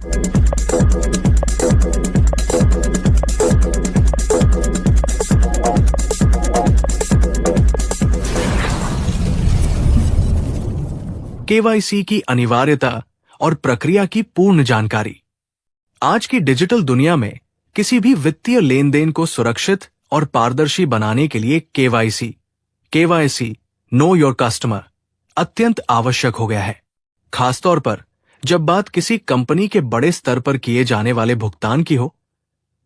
KYC की अनिवार्यता और प्रक्रिया की पूर्ण जानकारी। आज की डिजिटल दुनिया में किसी भी वित्तीय लेन देन को सुरक्षित और पारदर्शी बनाने के लिए केवाईसी नो योर कस्टमर अत्यंत आवश्यक हो गया है। खासतौर पर जब बात किसी कंपनी के बड़े स्तर पर किए जाने वाले भुगतान की हो,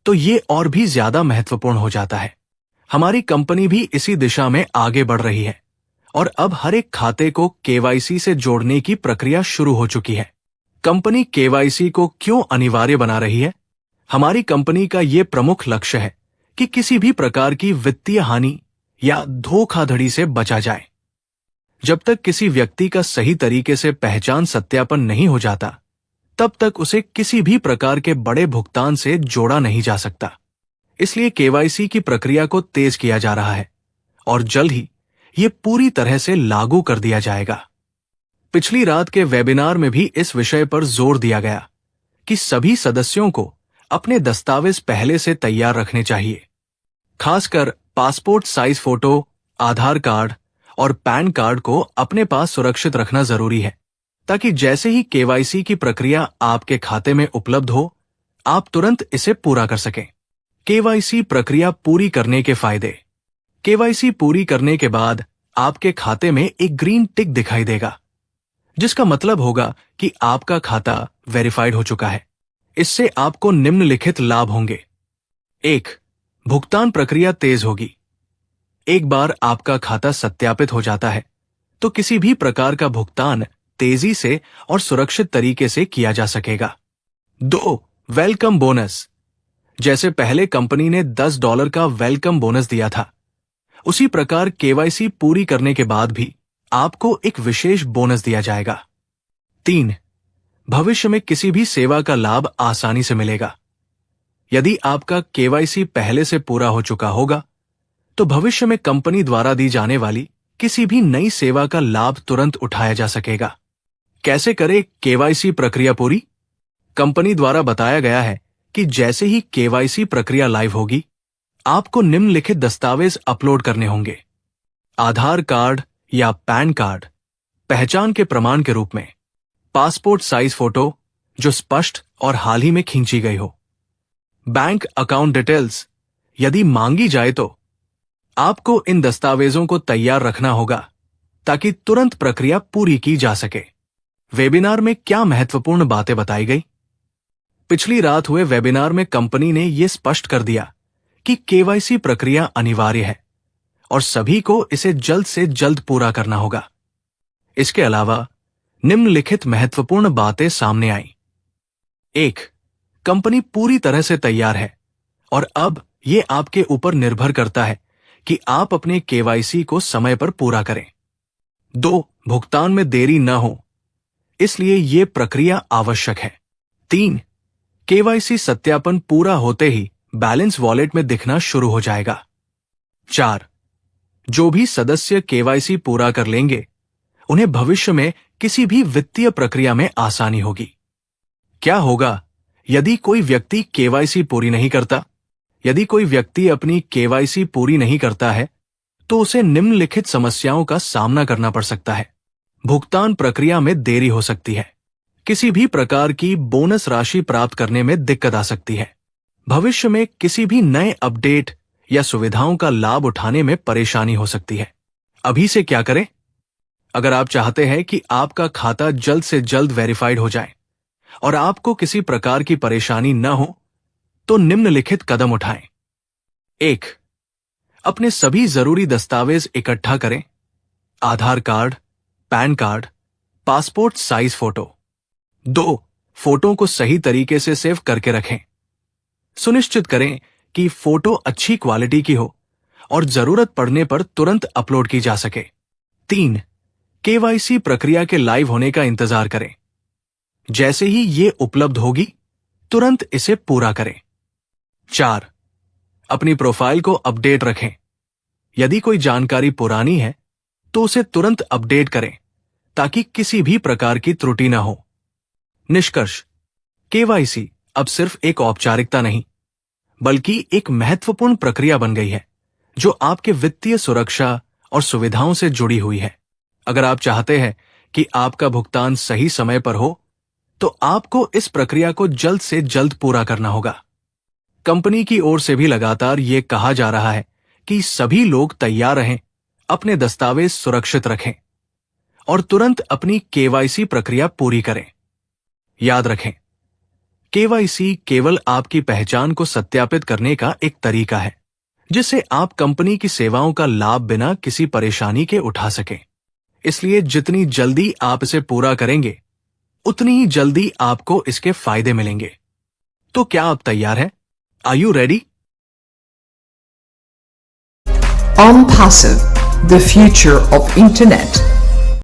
तो ये और भी ज्यादा महत्वपूर्ण हो जाता है। हमारी कंपनी भी इसी दिशा में आगे बढ़ रही है और अब हर एक खाते को केवाईसी से जोड़ने की प्रक्रिया शुरू हो चुकी है। कंपनी केवाईसी को क्यों अनिवार्य बना रही है? हमारी कंपनी का ये प्रमुख लक्ष्य है कि किसी भी प्रकार की वित्तीय हानि या धोखाधड़ी से बचा जाए। जब तक किसी व्यक्ति का सही तरीके से पहचान सत्यापन नहीं हो जाता, तब तक उसे किसी भी प्रकार के बड़े भुगतान से जोड़ा नहीं जा सकता। इसलिए केवाईसी की प्रक्रिया को तेज किया जा रहा है और जल्द ही ये पूरी तरह से लागू कर दिया जाएगा। पिछली रात के वेबिनार में भी इस विषय पर जोर दिया गया कि सभी सदस्यों को अपने दस्तावेज पहले से तैयार रखने चाहिए। खासकर पासपोर्ट साइज फोटो, आधार कार्ड और पैन कार्ड को अपने पास सुरक्षित रखना जरूरी है, ताकि जैसे ही केवाईसी की प्रक्रिया आपके खाते में उपलब्ध हो, आप तुरंत इसे पूरा कर सकें। केवाईसी प्रक्रिया पूरी करने के फायदे। केवाईसी पूरी करने के बाद आपके खाते में एक ग्रीन टिक दिखाई देगा, जिसका मतलब होगा कि आपका खाता वेरीफाइड हो चुका है। इससे आपको निम्नलिखित लाभ होंगे। 1. भुगतान प्रक्रिया तेज होगी। एक बार आपका खाता सत्यापित हो जाता है, तो किसी भी प्रकार का भुगतान तेजी से और सुरक्षित तरीके से किया जा सकेगा। 2. Welcome bonus. जैसे पहले कंपनी ने $10 का वेलकम बोनस दिया था, उसी प्रकार केवाईसी पूरी करने के बाद भी आपको एक विशेष बोनस दिया जाएगा। 3. भविष्य में किसी भी सेवा का लाभ आसानी से मिलेगा। यदि आपका केवाईसी पहले से पूरा हो चुका होगा, तो भविष्य में कंपनी द्वारा दी जाने वाली किसी भी नई सेवा का लाभ तुरंत उठाया जा सकेगा। कैसे करें केवाईसी प्रक्रिया पूरी? कंपनी द्वारा बताया गया है कि जैसे ही केवाईसी प्रक्रिया लाइव होगी, आपको निम्नलिखित दस्तावेज अपलोड करने होंगे। आधार कार्ड या पैन कार्ड पहचान के प्रमाण के रूप में, पासपोर्ट साइज फोटो जो स्पष्ट और हाल ही में खींची गई हो, बैंक अकाउंट डिटेल्स यदि मांगी जाए तो आपको इन दस्तावेजों को तैयार रखना होगा ताकि तुरंत प्रक्रिया पूरी की जा सके। वेबिनार में क्या महत्वपूर्ण बातें बताई गई? पिछली रात हुए वेबिनार में कंपनी ने यह स्पष्ट कर दिया कि केवाईसी प्रक्रिया अनिवार्य है और सभी को इसे जल्द से जल्द पूरा करना होगा। इसके अलावा निम्नलिखित महत्वपूर्ण बातें सामने आईं। 1. कंपनी पूरी तरह से तैयार है और अब यह आपके ऊपर निर्भर करता है कि आप अपने केवाईसी को समय पर पूरा करें। 2. भुगतान में देरी न हो, इसलिए यह प्रक्रिया आवश्यक है। 3. केवाईसी सत्यापन पूरा होते ही बैलेंस वॉलेट में दिखना शुरू हो जाएगा। 4. जो भी सदस्य केवाईसी पूरा कर लेंगे, उन्हें भविष्य में किसी भी वित्तीय प्रक्रिया में आसानी होगी। क्या होगा यदि कोई व्यक्ति केवाईसी पूरी नहीं करता? यदि कोई व्यक्ति अपनी केवाईसी पूरी नहीं करता है, तो उसे निम्नलिखित समस्याओं का सामना करना पड़ सकता है। भुगतान प्रक्रिया में देरी हो सकती है। किसी भी प्रकार की बोनस राशि प्राप्त करने में दिक्कत आ सकती है। भविष्य में किसी भी नए अपडेट या सुविधाओं का लाभ उठाने में परेशानी हो सकती है। अभी से क्या करें? अगर आप चाहते हैं कि आपका खाता जल्द से जल्द वेरीफाइड हो जाए और आपको किसी प्रकार की परेशानी न हो, तो निम्नलिखित कदम उठाएं। 1. अपने सभी जरूरी दस्तावेज इकट्ठा करें। Aadhaar card, PAN card, passport size photo. 2. Photo को सही तरीके से सेव करके रखें। सुनिश्चित करें कि फोटो अच्छी क्वालिटी की हो और जरूरत पड़ने पर तुरंत अपलोड की जा सके। 3. केवाईसी प्रक्रिया के लाइव होने का इंतजार करें। जैसे ही ये उपलब्ध होगी, तुरंत इसे पूरा करें। 4. अपनी प्रोफाइल को अपडेट रखें। यदि कोई जानकारी पुरानी है, तो उसे तुरंत अपडेट करें ताकि किसी भी प्रकार की त्रुटि न हो। निष्कर्ष: केवाईसी अब सिर्फ एक औपचारिकता नहीं, बल्कि एक महत्वपूर्ण प्रक्रिया बन गई है जो आपके वित्तीय सुरक्षा और सुविधाओं से जुड़ी हुई है। अगर आप चाहते हैं कि आपका भुगतान सही समय पर हो, तो आपको इस प्रक्रिया को जल्द से जल्द पूरा करना होगा। कंपनी की ओर से भी लगातार ये कहा जा रहा है कि सभी लोग तैयार रहें, अपने दस्तावेज सुरक्षित रखें और तुरंत अपनी केवाईसी प्रक्रिया पूरी करें। याद रखें, केवाईसी केवल आपकी पहचान को सत्यापित करने का एक तरीका है, जिससे आप कंपनी की सेवाओं का लाभ बिना किसी परेशानी के उठा सकें। इसलिए जितनी जल्दी आप इसे पूरा करेंगे, उतनी ही जल्दी आपको इसके फायदे मिलेंगे। तो क्या आप तैयार हैं? Are you ready? OnPassive, the future of Internet.